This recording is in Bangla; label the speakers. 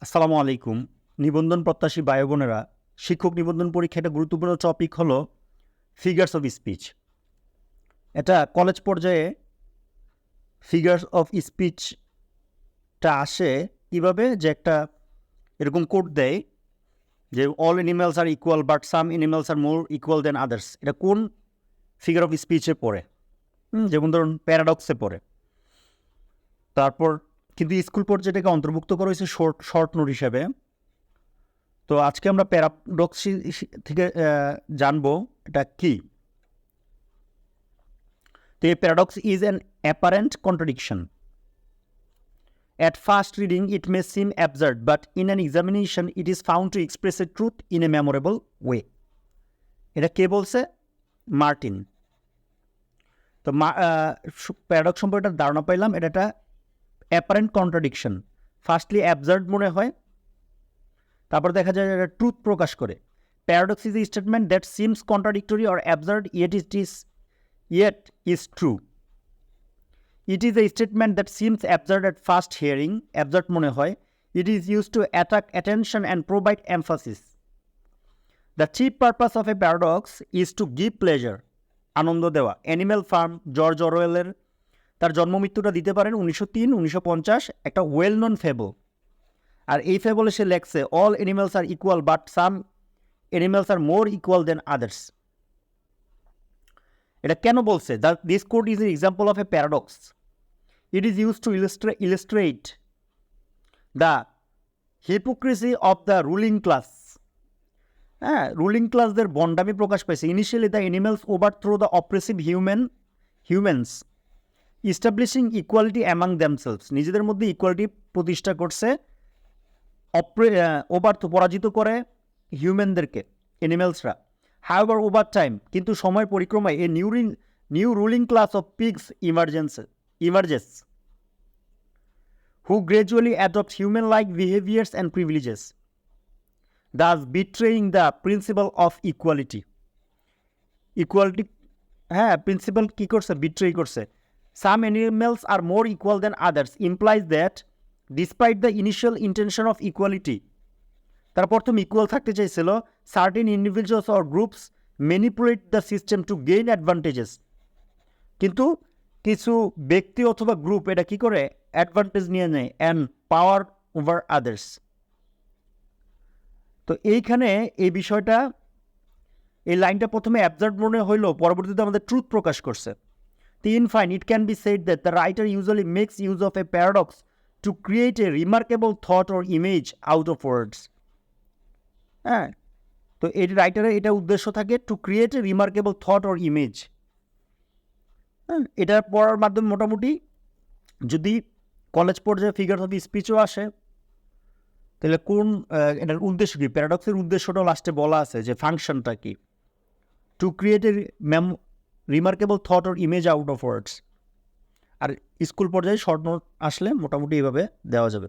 Speaker 1: আসসালামু আলাইকুম। নিবন্ধন প্রত্যাশী ভাই বোনেরা, শিক্ষক নিবন্ধন পরীক্ষা একটা গুরুত্বপূর্ণ টপিক হলো ফিগার্স অফ স্পিচ। এটা কলেজ পর্যায়ে ফিগার্স অফ স্পিচটা আসে কীভাবে, যে একটা এরকম কোড দেয় যে all animals are equal but some animals are more equal than others. এটা কোন ফিগার অফ স্পিচে পড়ে? যেমন ধরুন প্যারাডক্সে পড়ে। তারপর কিন্তু স্কুল পর্যায়ে এটাকে অন্তর্ভুক্ত করা হয়েছে শর্ট নোট হিসাবে। তো আজকে আমরা প্যারাডক্স থেকে জানবো এটা কি। তো এই paradox is an apparent contradiction. At first reading, it may seem absurd, but in an examination, it is found to express a truth in a memorable way. এটা কে বলছে? মার্টিন। তো প্যারাডক্স সম্পর্কে একটা ধারণা পাইলাম, এটা একটা অ্যাপারেন্ট কন্ট্রাডিকশন। ফার্স্টলি অ্যাবসার্ড মনে হয়, তারপর দেখা যায় এটা ট্রুথ প্রকাশ করে। Paradox is a statement that seems contradictory or absurd yet is true. It is a statement that seems absurd at first hearing, absurd মনে হয়. It is used to attract attention and provide emphasis. The chief purpose of a paradox is to give pleasure, আনন্দ দেওয়া। অ্যানিম্যাল ফার্ম, জর্জ অরওয়েলের তার জন্মমৃত্যুটা দিতে পারেন 1903-1950, একটা ওয়েল নন ফেবল। আর এই ফেবলে সে লেখছে all animals are equal but some animals are more equal than others. এটা কেন বলছে? This quote is an example of a paradox. It is used to illustrate the hypocrisy of the ruling class. Ruling ক্লাসদের বন্ডামি প্রকাশ পাইছে। Initially the animals overthrow the oppressive humans establishing equality among themselves. নিজেদের মধ্যে ইকুয়ালিটি প্রতিষ্ঠা করছে, পরাজিত করে হিউম্যানদেরকে, অ্যানিমেলসরা। হাউএভার ওভার টাইম, কিন্তু সময় পরিক্রমায় a new ruling class of pigs emerges, who gradually adopt human-like behaviors and privileges, thus betraying the principle of equality. Principle কি করছে? Betray করছে. Some animals are more equal than others implies that despite the initial intention of equality, তারা প্রথম ইকুয়াল থাকতে চাইছিল, certain individuals or groups manipulate the system to gain advantages. কিন্তু কিছু ব্যক্তি অথবা গ্রুপ এটা কি করে? অ্যাডভান্টেজ নিয়ে নেয়, অ্যান্ড পাওয়ার ওভার আদার্স। তো এইখানে এই বিষয়টা, এই লাইনটা প্রথমে অ্যাবসার্ড মনে হইলেও পরবর্তীতে আমাদের ট্রুথ প্রকাশ করছে। তো in fine it can be said that the writer usually makes use of a paradox to create a remarkable thought or image out of words. তো এই রাইটারের এটা উদ্দেশ্য থাকে to create a remarkable thought or image. এটা পড়ার মাধ্যমে মোটামুটি যদি কলেজ পর্যায়ে ফিগার অফ স্পিচও আসে, তাহলে কোন এটার উদ্দেশ্য কী, প্যারাডক্সের উদ্দেশ্যটাও লাস্টে বলা আছে যে ফাংশনটা কি, to create a remarkable thought or image out of words. আর স্কুল পর্যায়ে শর্ট নোট আসলে মোটামুটি এইভাবে দেওয়া যাবে।